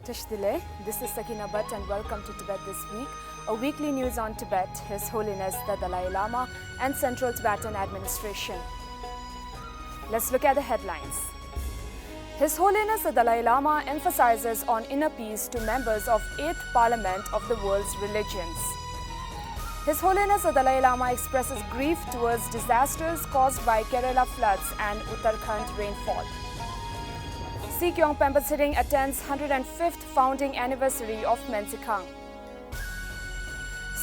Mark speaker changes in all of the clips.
Speaker 1: Tashdile, this is Sakina Bhatt and welcome to Tibet This Week, a weekly news on Tibet, His Holiness the Dalai Lama and Central Tibetan Administration. Let's look at the headlines. His Holiness the Dalai Lama emphasizes on inner peace to members of 8th Parliament of the world's religions. His Holiness the Dalai Lama expresses grief towards disasters caused by Kerala floods and Uttarakhand rainfall. Sikyong Tsering attends 105th founding anniversary of Men-Tsee-Khang.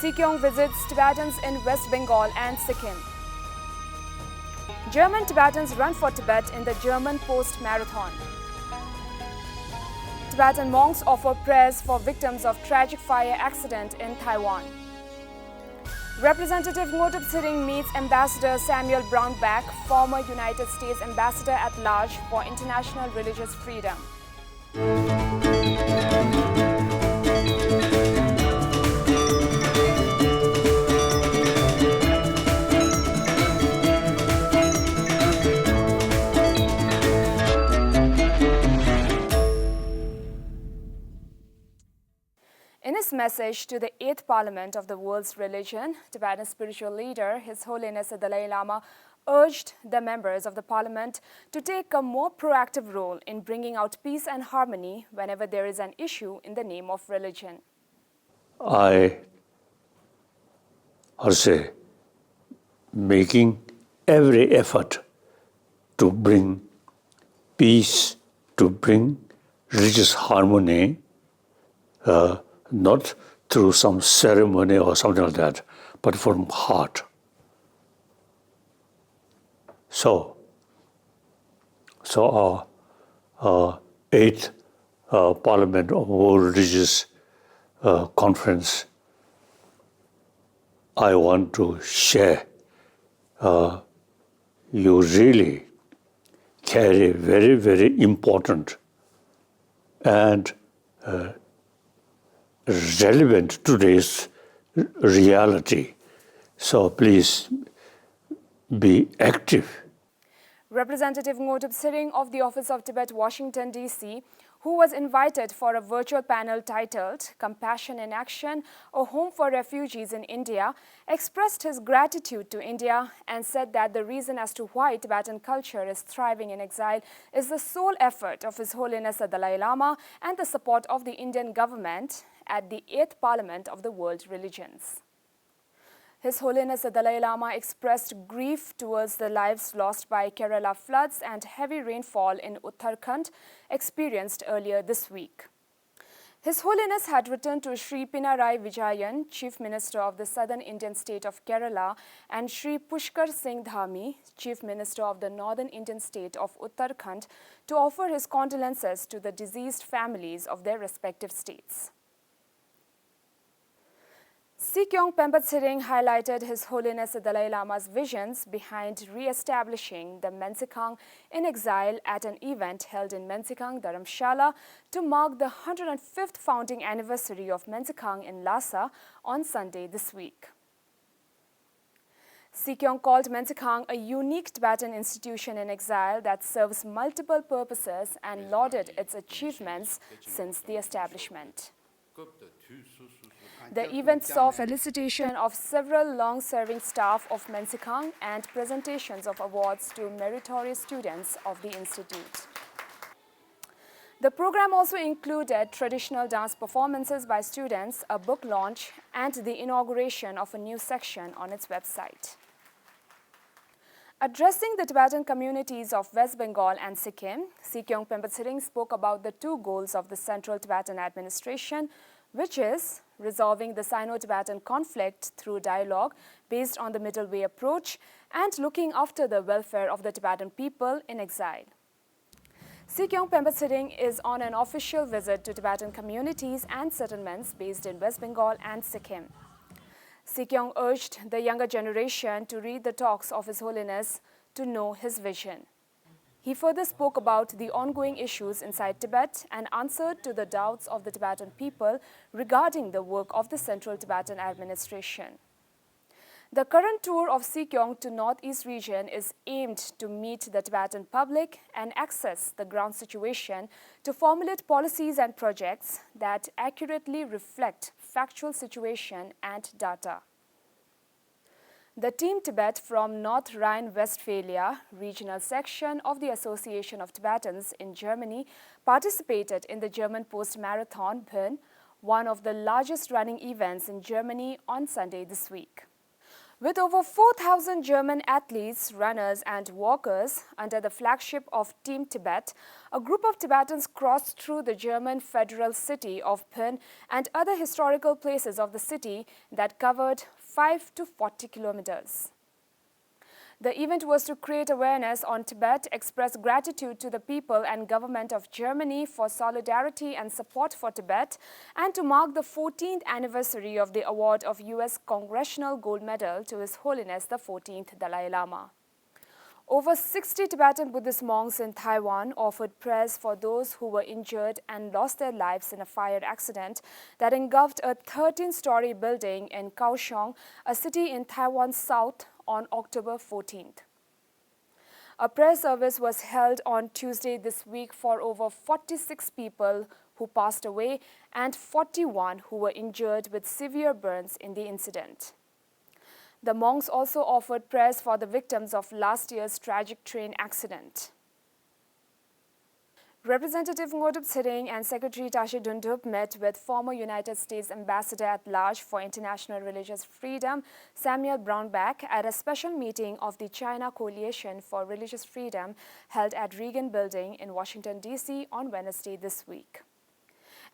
Speaker 1: Sikyong visits Tibetans in West Bengal and Sikkim. German-Tibetans run for Tibet in the German post-marathon. Tibetan monks offer prayers for victims of tragic fire accident in Taiwan. Representative Ngodup Tsering meets Ambassador Samuel Brownback, former United States Ambassador at Large for International Religious Freedom. In his message to the 8th Parliament of the world's religion, Tibetan spiritual leader, His Holiness the Dalai Lama, urged the members of the Parliament to take a more proactive role in bringing out peace and harmony whenever there is an issue in the name of religion.
Speaker 2: Making every effort to bring peace, to bring religious harmony, not through some ceremony or something like that, but from heart. So our 8th Parliament of World Religious Conference, I want to share. You really carry very, very important and relevant to today's reality. So please be active.
Speaker 1: Representative Ngodup Tsering of the Office of Tibet, Washington, D.C., who was invited for a virtual panel titled Compassion in Action, a Home for Refugees in India, expressed his gratitude to India and said that the reason as to why Tibetan culture is thriving in exile is the sole effort of His Holiness the Dalai Lama and the support of the Indian government at the 8th Parliament of the World Religions. His Holiness the Dalai Lama expressed grief towards the lives lost by Kerala floods and heavy rainfall in Uttarakhand experienced earlier this week. His Holiness had written to Sri Pinarayi Vijayan, Chief Minister of the Southern Indian state of Kerala, and Sri Pushkar Singh Dhami, Chief Minister of the Northern Indian state of Uttarakhand, to offer his condolences to the deceased families of their respective states. Sikyong Tsering highlighted His Holiness the Dalai Lama's visions behind re-establishing the Men-Tsee-Khang in exile at an event held in Men-Tsee-Khang, Dharamshala, to mark the 105th founding anniversary of Men-Tsee-Khang in Lhasa on Sunday this week. Sikyong called Men-Tsee-Khang a unique Tibetan institution in exile that serves multiple purposes and lauded its achievements since the establishment. The event saw felicitation of several long-serving staff of Men-Tsee-Khang and presentations of awards to meritorious students of the institute. The program also included traditional dance performances by students, a book launch, and the inauguration of a new section on its website. Addressing the Tibetan communities of West Bengal and Sikkim, Sikyong Tsering spoke about the two goals of the Central Tibetan Administration, which is resolving the Sino-Tibetan conflict through dialogue based on the middle way approach and looking after the welfare of the Tibetan people in exile. Sikyong Tsering is on an official visit to Tibetan communities and settlements based in West Bengal and Sikkim. Sikyong urged the younger generation to read the talks of His Holiness to know his vision. He further spoke about the ongoing issues inside Tibet and answered to the doubts of the Tibetan people regarding the work of the Central Tibetan Administration. The current tour of Sikyong to Northeast region is aimed to meet the Tibetan public and access the ground situation to formulate policies and projects that accurately reflect factual situation and data. The Team Tibet from North Rhine-Westphalia regional section of the Association of Tibetans in Germany participated in the German post-marathon Bern, one of the largest running events in Germany, on Sunday this week. With over 4,000 German athletes, runners and walkers under the flagship of Team Tibet, a group of Tibetans crossed through the German federal city of Bern and other historical places of the city that covered 5 to 40 kilometers. The event was to create awareness on Tibet, express gratitude to the people and government of Germany for solidarity and support for Tibet, and to mark the 14th anniversary of the award of U.S. Congressional Gold Medal to His Holiness the 14th Dalai Lama. Over 60 Tibetan Buddhist monks in Taiwan offered prayers for those who were injured and lost their lives in a fire accident that engulfed a 13-story building in Kaohsiung, a city in Taiwan's south, on October 14th. A prayer service was held on Tuesday this week for over 46 people who passed away and 41 who were injured with severe burns in the incident. The monks also offered prayers for the victims of last year's tragic train accident. Representative Ngodup Tsering and Secretary Tashi Dundup met with former United States Ambassador at Large for International Religious Freedom, Samuel Brownback, at a special meeting of the China Coalition for Religious Freedom held at Reagan Building in Washington, D.C. on Wednesday this week.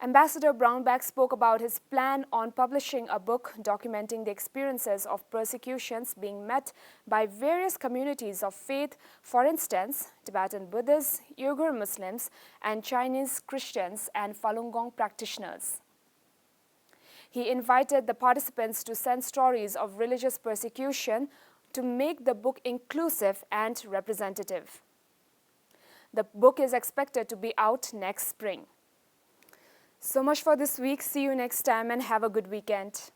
Speaker 1: Ambassador Brownback spoke about his plan on publishing a book documenting the experiences of persecutions being met by various communities of faith, for instance, Tibetan Buddhists, Uyghur Muslims, and Chinese Christians and Falun Gong practitioners. He invited the participants to send stories of religious persecution to make the book inclusive and representative. The book is expected to be out next spring. So much for this week. See you next time and have a good weekend.